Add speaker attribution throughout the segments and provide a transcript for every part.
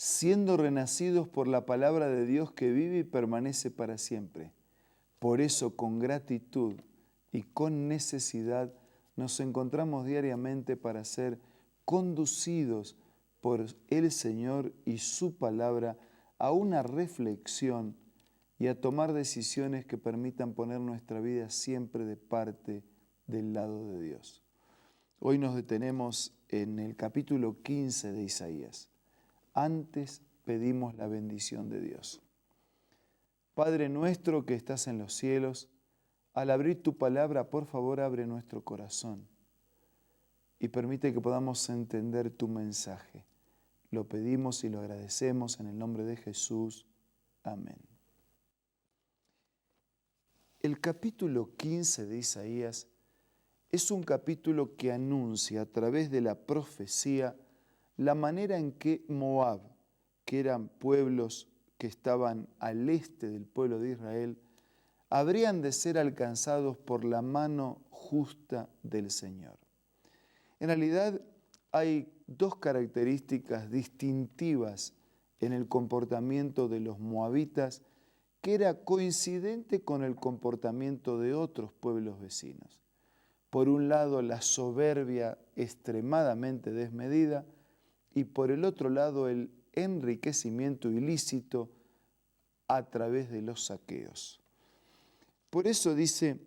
Speaker 1: siendo renacidos por la palabra de Dios que vive y permanece para siempre. Por eso, con gratitud y con necesidad, nos encontramos diariamente para ser conducidos por el Señor y su palabra a una reflexión y a tomar decisiones que permitan poner nuestra vida siempre de parte del lado de Dios. Hoy nos detenemos en el capítulo 15 de Isaías. Antes pedimos la bendición de Dios. Padre nuestro que estás en los cielos, al abrir tu palabra, por favor, abre nuestro corazón y permite que podamos entender tu mensaje. Lo pedimos y lo agradecemos en el nombre de Jesús. Amén. El capítulo 15 de Isaías es un capítulo que anuncia a través de la profecía la manera en que Moab, que eran pueblos que estaban al este del pueblo de Israel, habrían de ser alcanzados por la mano justa del Señor. En realidad hay dos características distintivas en el comportamiento de los moabitas que era coincidente con el comportamiento de otros pueblos vecinos. Por un lado, la soberbia extremadamente desmedida y por el otro lado, el enriquecimiento ilícito a través de los saqueos. Por eso dice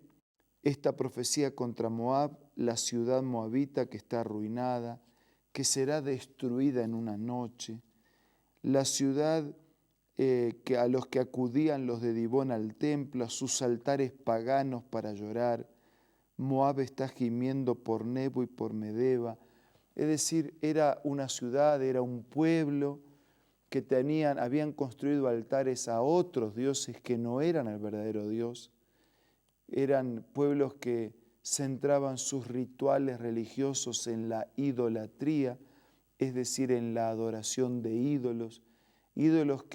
Speaker 1: esta profecía contra Moab, la ciudad moabita que está arruinada, que será destruida en una noche, la ciudad que a los que acudían los de Dibón al templo, a sus altares paganos para llorar. Moab está gimiendo por Nebo y por Medeba. Es decir, era una ciudad, era un pueblo que habían construido altares a otros dioses que no eran el verdadero Dios. Eran pueblos que centraban sus rituales religiosos en la idolatría, es decir, en la adoración de ídolos. Ídolos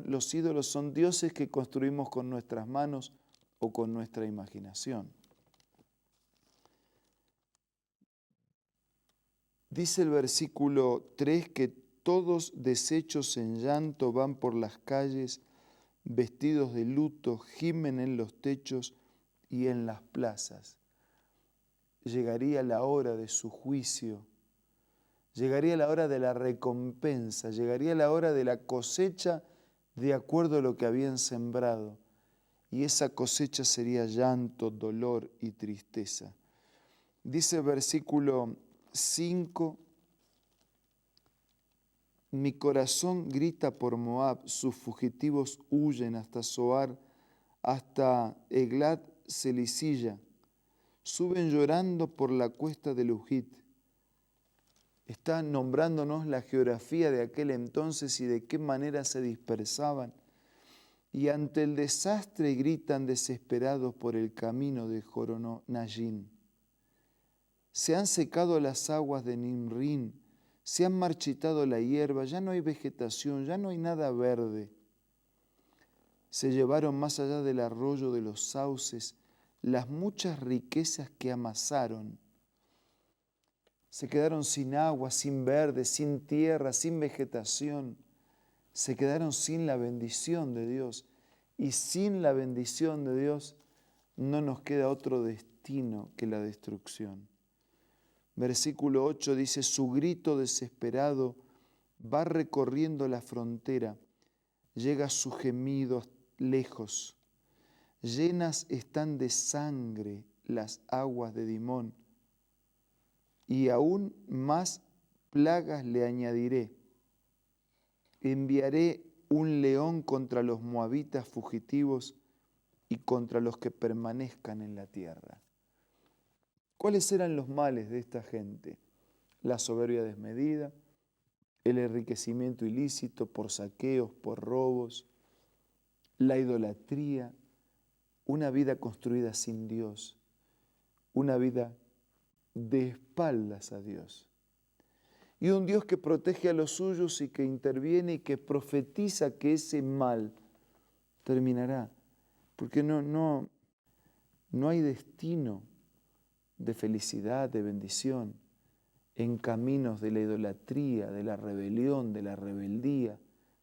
Speaker 1: los ídolos son dioses que construimos con nuestras manos o con nuestra imaginación. Dice el versículo 3 que todos deshechos en llanto van por las calles, vestidos de luto, gimen en los techos y en las plazas. Llegaría la hora de su juicio, llegaría la hora de la recompensa, llegaría la hora de la cosecha de acuerdo a lo que habían sembrado. Y esa cosecha sería llanto, dolor y tristeza. Dice el versículo 5, mi corazón grita por Moab, sus fugitivos huyen hasta Zoar, hasta Eglat Celisilla, suben llorando por la cuesta de Lujit. Está nombrándonos la geografía de aquel entonces y de qué manera se dispersaban. Y ante el desastre gritan desesperados por el camino de Joronayín. Se han secado las aguas de Nimrín, se han marchitado la hierba, ya no hay vegetación, ya no hay nada verde. Se llevaron más allá del arroyo de los sauces las muchas riquezas que amasaron. Se quedaron sin agua, sin verde, sin tierra, sin vegetación. Se quedaron sin la bendición de Dios. Y sin la bendición de Dios no nos queda otro destino que la destrucción. Versículo 8 dice, su grito desesperado va recorriendo la frontera, llega su gemido lejos. Llenas están de sangre las aguas de Dimón, y aún más plagas le añadiré. Enviaré un león contra los moabitas fugitivos y contra los que permanezcan en la tierra. ¿Cuáles eran los males de esta gente? La soberbia desmedida, el enriquecimiento ilícito por saqueos, por robos, la idolatría, una vida construida sin Dios, una vida de espaldas a Dios. Y un Dios que protege a los suyos y que interviene y que profetiza que ese mal terminará, porque no hay destino de felicidad, de bendición, en caminos de la idolatría, de la rebelión, de la rebeldía,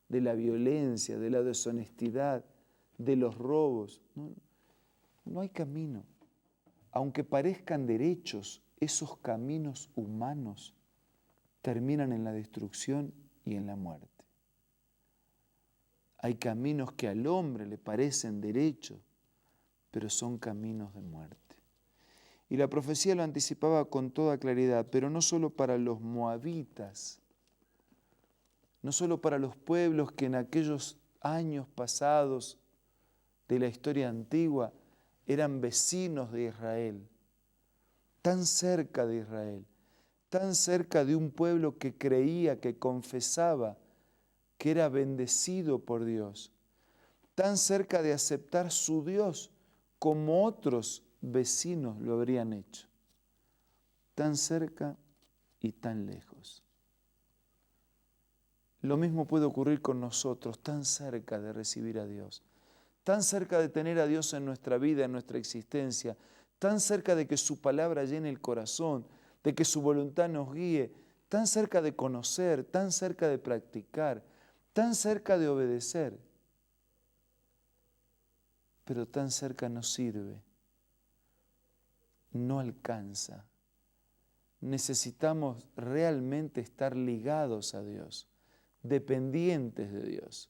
Speaker 1: de la violencia, de la deshonestidad, de los robos. No hay camino. Aunque parezcan derechos, esos caminos humanos terminan en la destrucción y en la muerte. Hay caminos que al hombre le parecen derechos, pero son caminos de muerte. Y la profecía lo anticipaba con toda claridad, pero no solo para los moabitas, no solo para los pueblos que en aquellos años pasados de la historia antigua eran vecinos de Israel, tan cerca de Israel, tan cerca de un pueblo que creía, que confesaba que era bendecido por Dios, tan cerca de aceptar su Dios como otros vecinos lo habrían hecho, tan cerca y tan lejos. Lo mismo puede ocurrir con nosotros, tan cerca de recibir a Dios, tan cerca de tener a Dios en nuestra vida, en nuestra existencia, tan cerca de que su palabra llene el corazón, de que su voluntad nos guíe, tan cerca de conocer, tan cerca de practicar, tan cerca de obedecer, pero tan cerca no sirve, no alcanza. Necesitamos realmente estar ligados a Dios, dependientes de Dios,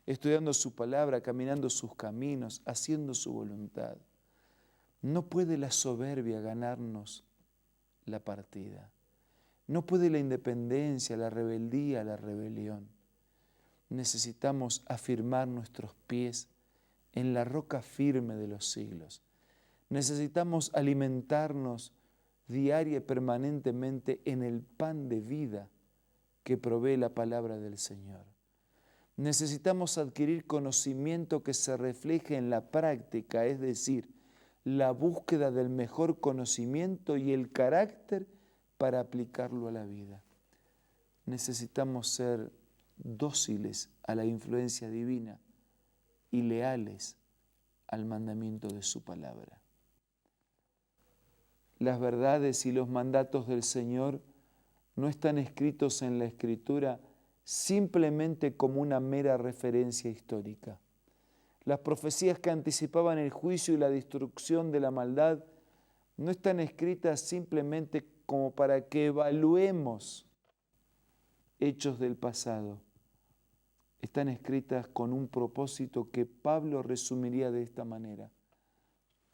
Speaker 1: estudiando su palabra, caminando sus caminos, haciendo su voluntad. No puede la soberbia ganarnos la partida. No puede la independencia, la rebeldía, la rebelión. Necesitamos afirmar nuestros pies en la roca firme de los siglos. Necesitamos alimentarnos diaria y permanentemente en el pan de vida que provee la palabra del Señor. Necesitamos adquirir conocimiento que se refleje en la práctica, es decir, la búsqueda del mejor conocimiento y el carácter para aplicarlo a la vida. Necesitamos ser dóciles a la influencia divina y leales al mandamiento de su palabra. Las verdades y los mandatos del Señor no están escritos en la Escritura simplemente como una mera referencia histórica. Las profecías que anticipaban el juicio y la destrucción de la maldad no están escritas simplemente como para que evaluemos hechos del pasado. Están escritas con un propósito que Pablo resumiría de esta manera.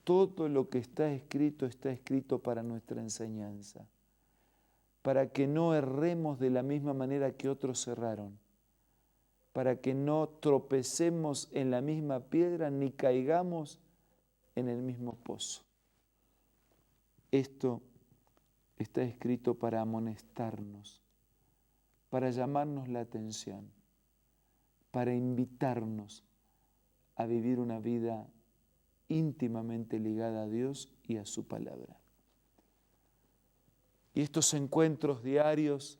Speaker 1: Todo lo que está escrito para nuestra enseñanza, para que no erremos de la misma manera que otros erraron, para que no tropecemos en la misma piedra ni caigamos en el mismo pozo. Esto está escrito para amonestarnos, para llamarnos la atención, para invitarnos a vivir una vida íntimamente ligada a Dios y a su palabra. Y estos encuentros diarios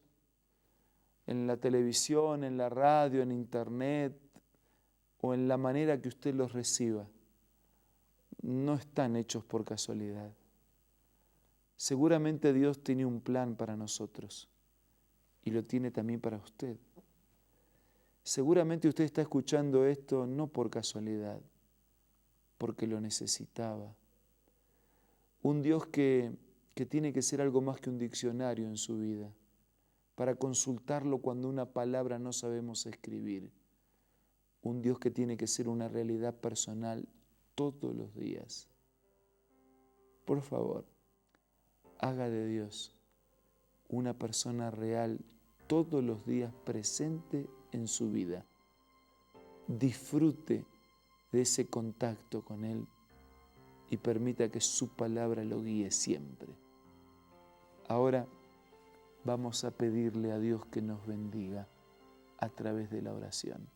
Speaker 1: en la televisión, en la radio, en internet o en la manera que usted los reciba, no están hechos por casualidad. Seguramente Dios tiene un plan para nosotros y lo tiene también para usted. Seguramente usted está escuchando esto no por casualidad, porque lo necesitaba. Un Dios que tiene que ser algo más que un diccionario en su vida, para consultarlo cuando una palabra no sabemos escribir. Un Dios que tiene que ser una realidad personal todos los días. Por favor, haga de Dios una persona real todos los días presente en su vida. Disfrute de ese contacto con Él y permita que su palabra lo guíe siempre. Ahora vamos a pedirle a Dios que nos bendiga a través de la oración.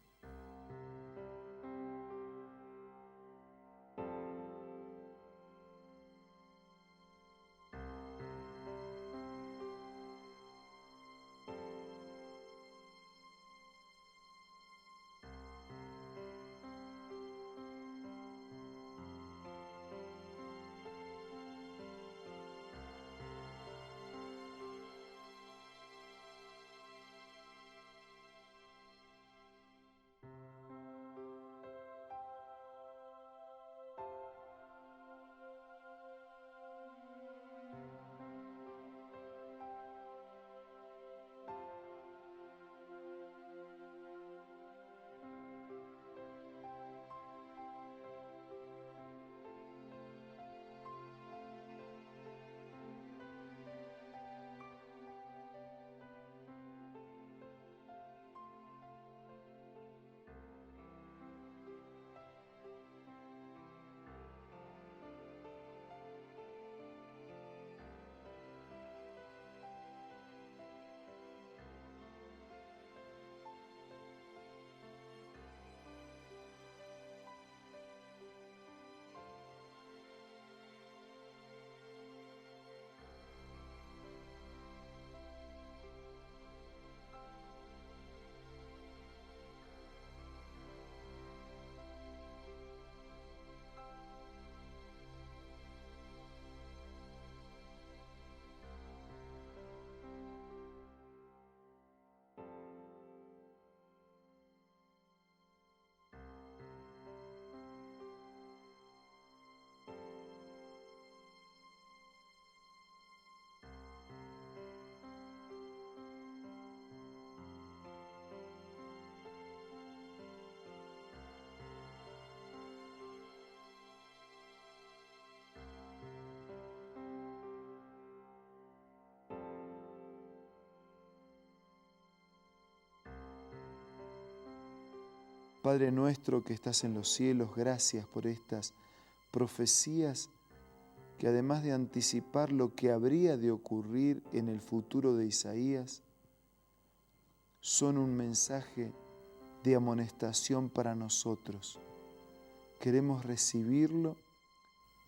Speaker 1: Padre nuestro que estás en los cielos, gracias por estas profecías que además de anticipar lo que habría de ocurrir en el futuro de Isaías, son un mensaje de amonestación para nosotros. Queremos recibirlo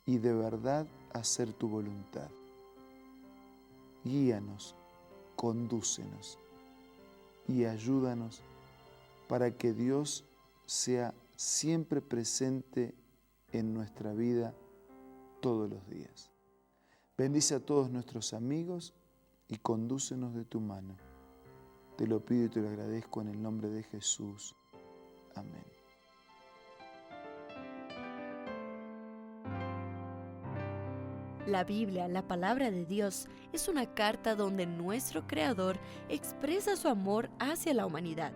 Speaker 1: y de verdad hacer tu voluntad. Guíanos, condúcenos y ayúdanos para que Dios sea siempre presente en nuestra vida todos los días. Bendice a todos nuestros amigos y condúcenos de tu mano. Te lo pido y te lo agradezco en el nombre de Jesús. Amén.
Speaker 2: La Biblia, la palabra de Dios, es una carta donde nuestro Creador expresa su amor hacia la humanidad.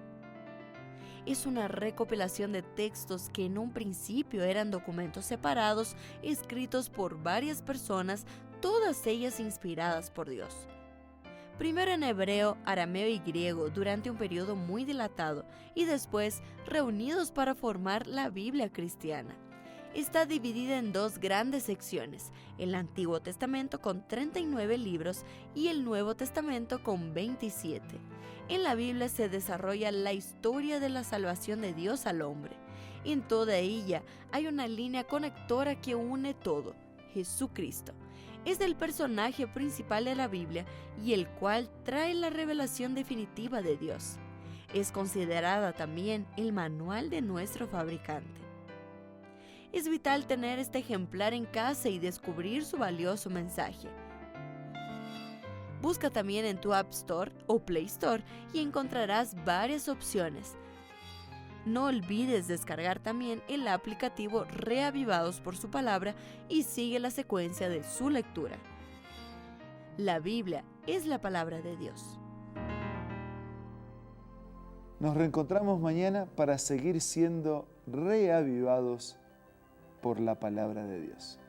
Speaker 2: Es una recopilación de textos que en un principio eran documentos separados, escritos por varias personas, todas ellas inspiradas por Dios. Primero en hebreo, arameo y griego durante un periodo muy dilatado y después reunidos para formar la Biblia cristiana. Está dividida en dos grandes secciones, el Antiguo Testamento con 39 libros y el Nuevo Testamento con 27. En la Biblia se desarrolla la historia de la salvación de Dios al hombre. En toda ella hay una línea conectora que une todo, Jesucristo. Es el personaje principal de la Biblia y el cual trae la revelación definitiva de Dios. Es considerada también el manual de nuestro fabricante. Es vital tener este ejemplar en casa y descubrir su valioso mensaje. Busca también en tu App Store o Play Store y encontrarás varias opciones. No olvides descargar también el aplicativo Reavivados por su palabra y sigue la secuencia de su lectura. La Biblia es la palabra de Dios.
Speaker 1: Nos reencontramos mañana para seguir siendo reavivados por la palabra de Dios.